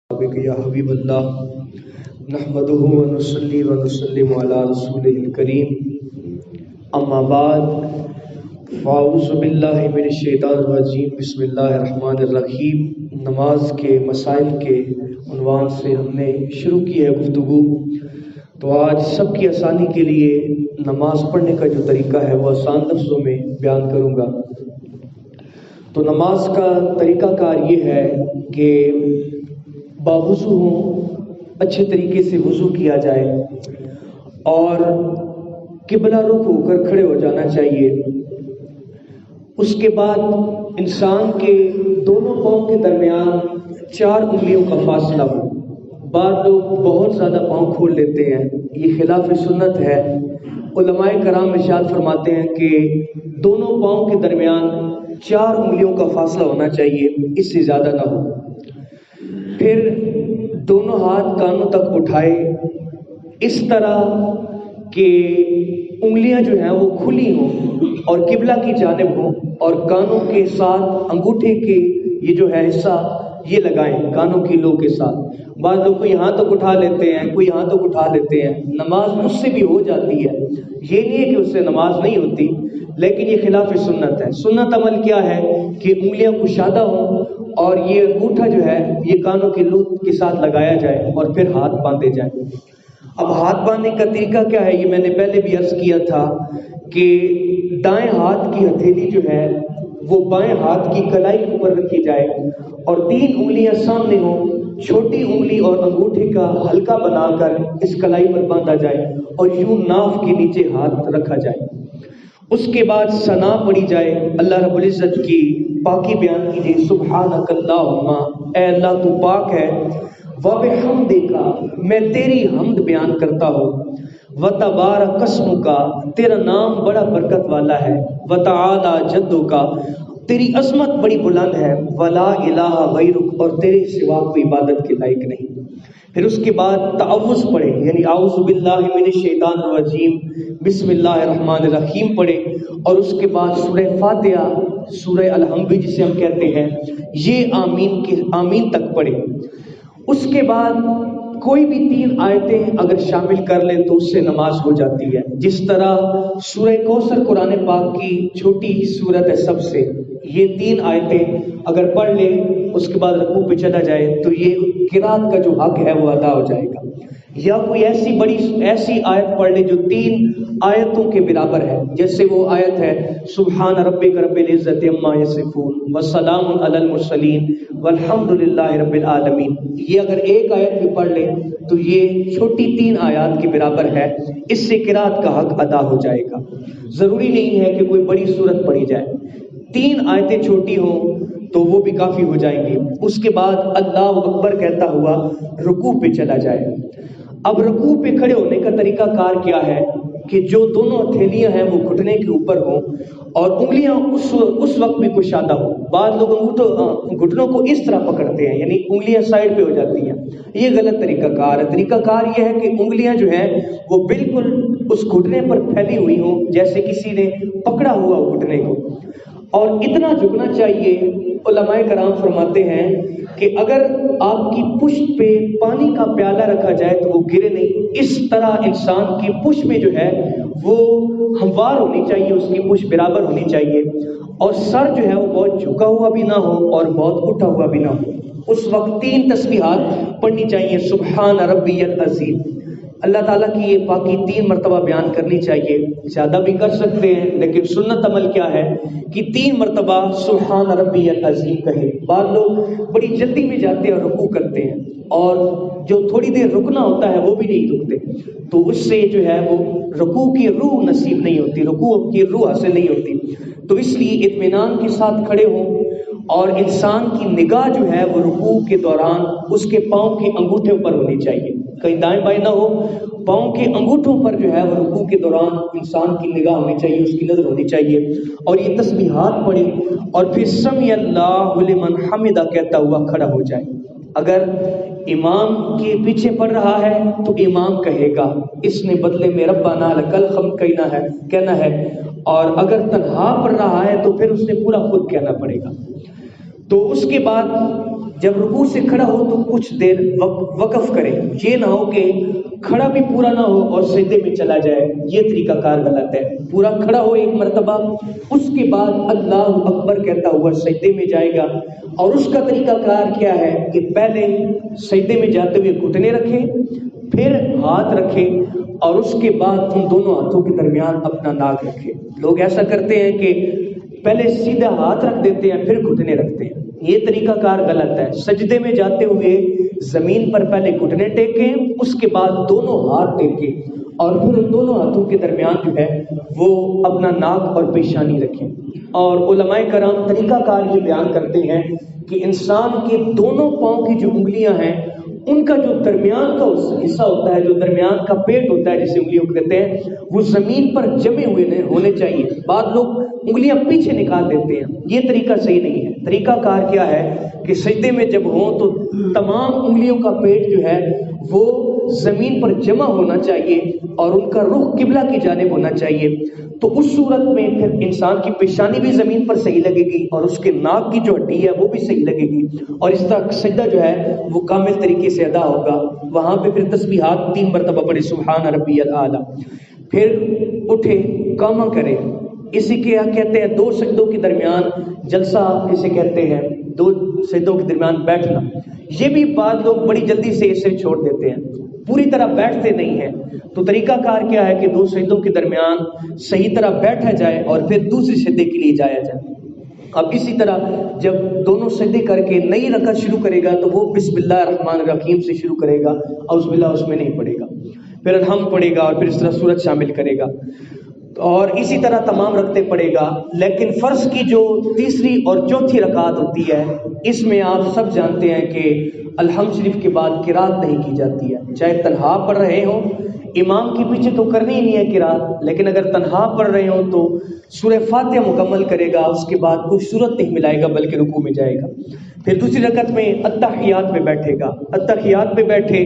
بك يا حبيب الله نحمده ونصلي ونسلم على رسوله الكريم اما بعد فاعوذ باللہ من الشیطان الرجیم بسم اللہ الرحمن الرحیم۔ نماز کے مسائل کے عنوان سے ہم نے شروع کی ہے گفتگو، تو آج سب کی آسانی کے لیے نماز پڑھنے کا جو طریقہ ہے وہ آسان لفظوں میں بیان کروں گا۔ تو نماز کا طریقہ کار یہ ہے کہ باوضو ہوں، اچھے طریقے سے وضو کیا جائے اور قبلہ رخ ہو کر کھڑے ہو جانا چاہیے۔ اس کے بعد انسان کے دونوں پاؤں کے درمیان 4 انگلیوں کا فاصلہ ہو۔ بعض لوگ بہت زیادہ پاؤں کھول لیتے ہیں، یہ خلاف سنت ہے۔ علماء کرام ارشاد فرماتے ہیں کہ دونوں پاؤں کے درمیان 4 انگلیوں کا فاصلہ ہونا چاہیے، اس سے زیادہ نہ ہو۔ پھر دونوں ہاتھ کانوں تک اٹھائے اس طرح کہ انگلیاں جو ہیں وہ کھلی ہوں اور قبلہ کی جانب ہوں، اور کانوں کے ساتھ انگوٹھے کے یہ جو ہے حصہ یہ لگائیں کانوں کی لو کے ساتھ۔ بعض لوگ کو یہاں تک اٹھا لیتے ہیں، کوئی یہاں تک اٹھا لیتے ہیں، نماز اس سے بھی ہو جاتی ہے، یہ نہیں ہے کہ اس سے نماز نہیں ہوتی، لیکن یہ خلاف سنت ہے۔ سنت عمل کیا ہے کہ انگلیاں کشادہ ہوں اور یہ انگوٹھا جو ہے یہ کانوں کے لو کے ساتھ لگایا جائے اور پھر ہاتھ باندھے جائیں۔ اب ہاتھ باندھنے کا طریقہ کیا ہے، یہ میں نے پہلے بھی عرض کیا تھا کہ دائیں ہاتھ کی ہتھیلی جو ہے وہ بائیں ہاتھ کی کلائی کے اوپر رکھی جائے اور 3 انگلیاں سامنے ہوں، چھوٹی انگلی اور انگوٹھے کا حلقہ بنا کر اس کلائی پر باندھا جائے اور یوں ناف کے نیچے ہاتھ رکھا جائے۔ اس کے بعد ثنا پڑھی جائے، اللہ رب العزت کی پاکی بیان کیجیے، سبحانک اللہم، اے اللہ تو پاک ہے، وبحمدک، میں تیری حمد بیان کرتا ہوں، وتبارک اسمک، تیرا نام بڑا برکت والا ہے، وتعالی جدک، تیری عظمت بڑی بلند ہے، ولا الہ غیرک، اور تیرے سوا کوئی عبادت کے لائق نہیں۔ پھر اس کے بعد تعوذ پڑھے، یعنی اعوذ باللہ من الشیطان الرجیم بسم اللہ الرحمن الرحیم پڑھے، اور اس کے بعد سورہ فاتحہ، سورہ الحمد جسے ہم کہتے ہیں، یہ آمین تک پڑھے۔ اس کے بعد کوئی بھی 3 آیتیں اگر شامل کر لیں تو اس سے نماز ہو جاتی ہے، جس طرح سورہ کوثر قرآن پاک کی چھوٹی سورت ہے سب سے، یہ 3 آیتیں اگر پڑھ لے اس کے بعد رکوع پہ چلا جائے تو یہ قرات کا جو حق ہے وہ ادا ہو جائے گا۔ یا کوئی ایسی آیت پڑھ لے جو 3 آیتوں کے برابر ہے، جیسے وہ آیت ہے سبحان ربک رب العزت عما یصفون وسلام علی المرسلین والحمد للہ رب العالمین، یہ اگر ایک آیت بھی پڑھ لے تو یہ چھوٹی 3 آیات کے برابر ہے، اس سے قرات کا حق ادا ہو جائے گا۔ ضروری نہیں ہے کہ کوئی بڑی سورت پڑھی جائے، 3 آیتیں چھوٹی ہوں تو وہ بھی کافی ہو جائیں گی۔ اس کے بعد اللہ اکبر کہتا ہوا رکوع پہ چلا جائے۔ اب رکوع پہ کھڑے ہونے کا طریقہ کار کیا ہے کہ جو دونوں ہتھیلیاں ہیں وہ گھٹنے کے اوپر ہوں اور انگلیاں اس وقت بھی کشادہ ہوں۔ بعض لوگ گھٹنوں کو اس طرح پکڑتے ہیں، یعنی انگلیاں سائڈ پہ ہو جاتی ہیں، یہ غلط طریقہ کار ہے۔ طریقہ کار یہ ہے کہ انگلیاں جو ہیں وہ بالکل اس گھٹنے پر پھیلی ہوئی ہوں، جیسے کسی نے پکڑا ہوا ہو گھٹنے کو، اور اتنا جھکنا چاہیے۔ علماء کرام فرماتے ہیں کہ اگر آپ کی پشت پہ پانی کا پیالہ رکھا جائے تو وہ گرے نہیں، اس طرح انسان کی پشت میں جو ہے وہ ہموار ہونی چاہیے، اس کی پشت برابر ہونی چاہیے، اور سر جو ہے وہ بہت جھکا ہوا بھی نہ ہو اور بہت اٹھا ہوا بھی نہ ہو۔ اس وقت 3 تسبیحات پڑھنی چاہیے، سبحان ربی العظیم، اللہ تعالیٰ کی یہ پاکی 3 مرتبہ بیان کرنی چاہیے، زیادہ بھی کر سکتے ہیں، لیکن سنت عمل کیا ہے کہ 3 مرتبہ سبحان ربی العظیم کہے۔ بعض لوگ بڑی جلدی میں جاتے ہیں اور رکوع کرتے ہیں، اور جو تھوڑی دیر رکنا ہوتا ہے وہ بھی نہیں رکتے، تو اس سے جو ہے وہ رکوع کی روح نصیب نہیں ہوتی، رکوع کی روح حاصل نہیں ہوتی۔ تو اس لیے اطمینان کے ساتھ کھڑے ہوں، اور انسان کی نگاہ جو ہے وہ رکوع کے دوران اس کے پاؤں کے انگوٹھے پر ہونی چاہیے، کہیں دائیں بائیں نہ ہو، پاؤں کے انگوٹھوں پر جو ہے وہ رکوع کے دوران انسان کی نگاہ ہونی چاہیے، اس کی نظر ہونی چاہیے، اور یہ تسبیحات پڑھے اور پھر سمی اللہ لمن حمدہ کہتا ہوا کھڑا ہو جائے۔ اگر امام کے پیچھے پڑھ رہا ہے تو امام کہے گا، اس نے بدلے میں ربنا لک الحمد کہنا ہے، اور اگر تنہا پڑھ رہا ہے تو پھر اس نے پورا خود کہنا پڑے گا۔ تو اس کے بعد جب رکوع سے کھڑا ہو تو کچھ دیر وقف کرے، یہ نہ ہو کہ کھڑا بھی پورا نہ ہو اور سجدے میں چلا جائے، یہ طریقہ کار غلط ہے۔ پورا کھڑا ہو ایک مرتبہ، اس کے بعد اللہ اکبر کہتا ہوا سجدے میں جائے گا۔ اور اس کا طریقہ کار کیا ہے کہ پہلے سجدے میں جاتے ہوئے گھٹنے رکھے، پھر ہاتھ رکھے، اور اس کے بعد ان دونوں ہاتھوں کے درمیان اپنا ناک رکھے۔ لوگ ایسا کرتے ہیں کہ پہلے سیدھا ہاتھ رکھ دیتے ہیں پھر گھٹنے رکھتے ہیں، یہ طریقہ کار غلط ہے۔ سجدے میں جاتے ہوئے زمین پر پہلے گھٹنے ٹیکیں، اس کے بعد دونوں ہاتھ ٹیکیں، اور پھر ان دونوں ہاتھوں کے درمیان جو ہے وہ اپنا ناک اور پیشانی رکھیں۔ اور علماء کرام طریقہ کار یہ بیان کرتے ہیں کہ انسان کے دونوں پاؤں کی جو انگلیاں ہیں ان کا جو درمیان کا حصہ ہوتا ہے، جو درمیان کا پیٹ ہوتا ہے جسے انگلیوں کو کہتے ہیں، وہ زمین پر جمے ہوئے ہونے چاہیے۔ بعض لوگ انگلیاں پیچھے نکال دیتے ہیں، یہ طریقہ صحیح نہیں ہے۔ طریقہ کار کیا ہے کہ سجدے میں جب ہوں تو تمام انگلیوں کا پیٹ جو ہے وہ زمین پر جمع ہونا چاہیے اور ان کا رخ قبلہ کی جانب ہونا چاہیے۔ تو اس صورت میں پھر انسان کی پیشانی بھی زمین پر صحیح لگے گی اور اس کے ناک کی جو ہڈی ہے وہ بھی صحیح لگے گی، اور اس طرح سجدہ جو ہے وہ کامل طریقے سے ادا ہوگا۔ وہاں پہ پھر تسبیحات 3 مرتبہ پڑھے، سبحان ربی الاعلیٰ، پھر اٹھے قامہ کرے۔ اسی کے کہتے ہیں 2 سجدوں کے درمیان جلسہ، اسے کہتے ہیں 2 سجدوں کے درمیان بیٹھنا۔ یہ بھی بعض لوگ بڑی جلدی سے اسے چھوڑ دیتے ہیں، پوری طرح بیٹھتے نہیں ہیں۔ تو طریقہ کار کیا ہے کہ 2 سجدوں کے درمیان صحیح طرح بیٹھا جائے اور پھر دوسری سجدے کے لیے جایا جائے۔ اب اسی طرح جب دونوں سجدے کر کے نئی رکعت شروع کرے گا تو وہ بسم اللہ الرحمن الرحیم سے شروع کرے گا، اعوذ باللہ اس میں نہیں پڑھے گا، پھر الحمد پڑھے گا اور پھر اس طرح سورت شامل کرے گا، اور اسی طرح تمام رکعتیں پڑھے گا۔ لیکن فرض کی جو تیسری اور چوتھی رکعت ہوتی ہے، اس میں آپ سب جانتے ہیں کہ الحمد شریف کے بعد قرات نہیں کی جاتی ہے، چاہے تنہا پڑھ رہے ہوں، امام کے پیچھے تو کرنی ہی نہیں ہے قرات، لیکن اگر تنہا پڑھ رہے ہوں تو سورہ فاتحہ مکمل کرے گا، اس کے بعد کوئی سورت نہیں ملائے گا بلکہ رکوع میں جائے گا۔ پھر دوسری رکعت میں التحیات میں بیٹھے گا۔ التحیات میں بیٹھے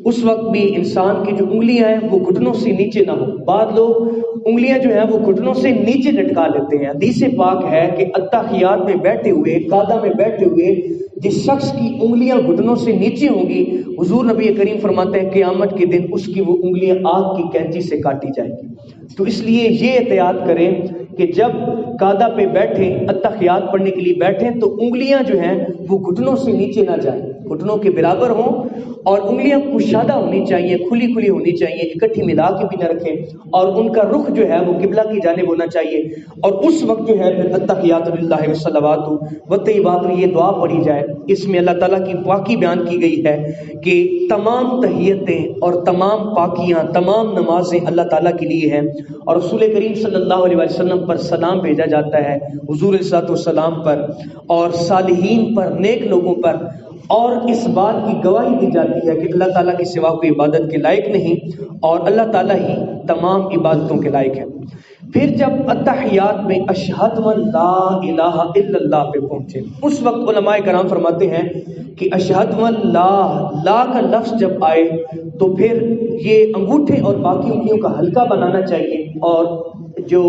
اس وقت بھی انسان کی جو انگلیاں ہیں وہ گھٹنوں سے نیچے نہ ہو۔ بعض لوگ انگلیاں جو ہیں وہ گھٹنوں سے نیچے لٹکا لیتے ہیں۔ حدیث پاک ہے کہ التحیات میں بیٹھے ہوئے، قعدہ میں بیٹھے ہوئے جس شخص کی انگلیاں گھٹنوں سے نیچے ہوں گی، حضور نبی کریم فرماتے ہیں قیامت کے دن اس کی وہ انگلیاں آگ کی کینچی سے کاٹی جائیں گی۔ تو اس لیے یہ احتیاط کریں کہ جب قعدہ پہ بیٹھیں، التحیات پڑھنے کے لیے بیٹھیں تو انگلیاں جو ہیں وہ گھٹنوں سے نیچے نہ جائیں، گھٹنوں کے برابر ہوں، اور انگلیاں کشادہ ہونی چاہیے، کھلی کھلی ہونی چاہیے، اکٹھی ملا کے بھی نہ رکھیں، اور ان کا رخ جو ہے وہ قبلہ کی جانب ہونا چاہیے۔ اور اس وقت جو ہے پھر التحیات للہ والصلوات والطیبات یہ دعا پڑھی جائے۔ اس میں اللہ تعالیٰ کی پاکی بیان کی گئی ہے کہ تمام تحیتیں اور تمام پاکیاں، تمام نمازیں اللہ تعالیٰ کے لیے ہیں، اور رسول کریم صلی اللہ علیہ وسلم پر سلام بھیجا جاتا ہے، حضور صلی اللہ علیہ وسلم پر اور صالحین پر، نیک لوگوں پر، اور اس بات کی گواہی دی جاتی ہے کہ اللہ تعالیٰ کے سوا کوئی عبادت کے لائق نہیں، اور اللہ تعالیٰ ہی تمام عبادتوں کے لائق ہے۔ پھر جب التحیات میں اشہد ان لا الہ الا اللہ پہ پہنچے، اس وقت علماء کرام فرماتے ہیں کہ اشہد ان لا کا لفظ جب آئے تو پھر یہ انگوٹھے اور باقی انگلیوں کا حلقہ بنانا چاہیے، اور جو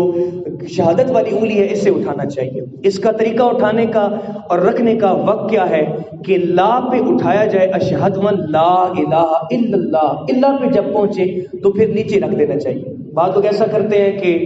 شہادت والی انگلی ہے اسے اٹھانا چاہیے۔ اس کا طریقہ اٹھانے کا اور رکھنے کا وقت کیا ہے کہ لا پہ اٹھایا جائے، اشہد ان لا الہ الا اللہ، اللہ پہ جب پہنچے تو پھر نیچے رکھ دینا چاہیے۔ بعض لوگ ایسا کرتے ہیں کہ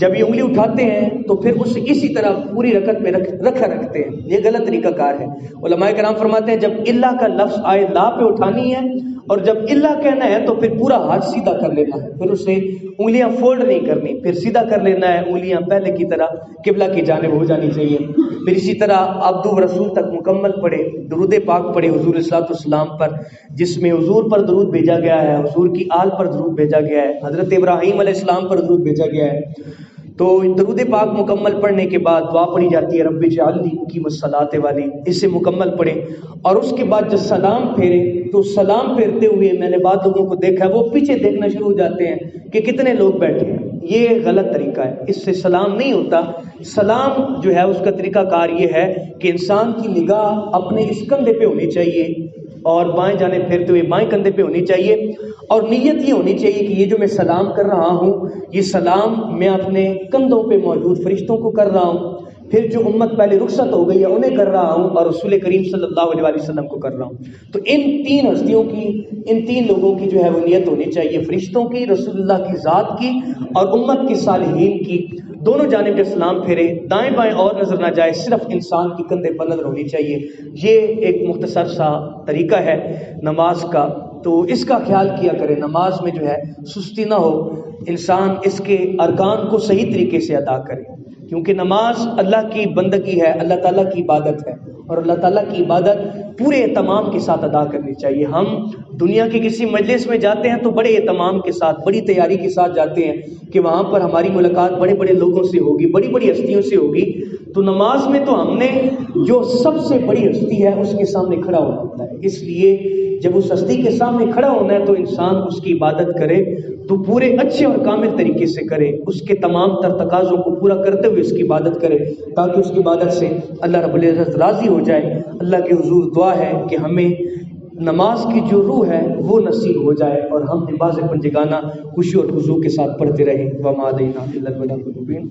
جب یہ انگلی اٹھاتے ہیں تو پھر اسے اسی طرح پوری رکعت میں رکھتے ہیں، یہ غلط طریقہ کار ہے۔ علماء کرام فرماتے ہیں جب اللہ کا لفظ آئے لا پہ اٹھانی ہے، اور جب اللہ کہنا ہے تو پھر پورا ہاتھ سیدھا کر لینا ہے، پھر اسے انگلیاں فولڈ نہیں کرنی، پھر سیدھا کر لینا ہے، انگلیاں پہلے کی طرح قبلہ کی جانب ہو جانی چاہیے۔ پھر اسی طرح عبدو رسول تک مکمل پڑھے، درود پاک پڑھے حضور صلی اللہ علیہ وسلم پر، جس میں حضور پر درود بھیجا گیا ہے، حضور کی آل پر درود بھیجا گیا ہے، حضرت ابراہیم علیہ السلام پر درود بھیجا گیا ہے۔ تو درود پاک مکمل پڑھنے کے بعد دعا پڑھی جاتی ہے رب اجعلنی مقیم الصلاۃ والی، اسے مکمل پڑھے، اور اس کے بعد جب سلام پھیرے تو سلام پھیرتے ہوئے میں نے بعض لوگوں کو دیکھا ہے وہ پیچھے دیکھنا شروع ہو جاتے ہیں کہ کتنے لوگ بیٹھے ہیں، یہ غلط طریقہ ہے، اس سے سلام نہیں ہوتا۔ سلام جو ہے اس کا طریقہ کار یہ ہے کہ انسان کی نگاہ اپنے اس کندھے پہ ہونی چاہیے اور بائیں جانب پھیرتے ہوئے بائیں کندھے پہ ہونی چاہیے، اور نیت یہ ہونی چاہیے کہ یہ جو میں سلام کر رہا ہوں یہ سلام میں اپنے کندھوں پہ موجود فرشتوں کو کر رہا ہوں۔ پھر جو امت پہلے رخصت ہو گئی ہے انہیں کر رہا ہوں، اور رسول کریم صلی اللہ علیہ وسلم کو کر رہا ہوں۔ تو ان تین ہستیوں کی، ان تین لوگوں کی جو ہے وہ نیت ہونی چاہیے، فرشتوں کی، رسول اللہ کی ذات کی، اور امت کی صالحین کی۔ دونوں جانب کے سلام پھیرے، دائیں بائیں اور نظر نہ جائے، صرف انسان کی کندھے پر نظر ہونی چاہیے۔ یہ ایک مختصر سا طریقہ ہے نماز کا، تو اس کا خیال کیا کرے، نماز میں جو ہے سستی نہ ہو، انسان اس کے ارکان کو صحیح طریقے سے ادا کرے، کیونکہ نماز اللہ کی بندگی ہے، اللہ تعالیٰ کی عبادت ہے، اور اللہ تعالیٰ کی عبادت پورے اہتمام کے ساتھ ادا کرنی چاہیے۔ ہم دنیا کے کسی مجلس میں جاتے ہیں تو بڑے اہتمام کے ساتھ، بڑی تیاری کے ساتھ جاتے ہیں کہ وہاں پر ہماری ملاقات بڑے بڑے لوگوں سے ہوگی، بڑی بڑی ہستیوں سے ہوگی۔ تو نماز میں تو ہم نے جو سب سے بڑی ہستی ہے اس کے سامنے کھڑا ہونا ہوتا ہے، اس لیے جب اس ہستی کے سامنے کھڑا ہونا ہے تو انسان اس کی عبادت کرے تو پورے اچھے اور کامل طریقے سے کرے، اس کے تمام تر تقاضوں کو پورا کرتے ہوئے اس کی عبادت کرے، تاکہ اس کی عبادت سے اللہ رب العزت راضی ہو جائے۔ اللہ کے حضور دعا ہے کہ ہمیں نماز کی جو روح ہے وہ نصیب ہو جائے، اور ہم نماز پنجگانہ خوشی اور خضوع کے ساتھ پڑھتے رہیں۔ وما علینا الا البلاغ المبین۔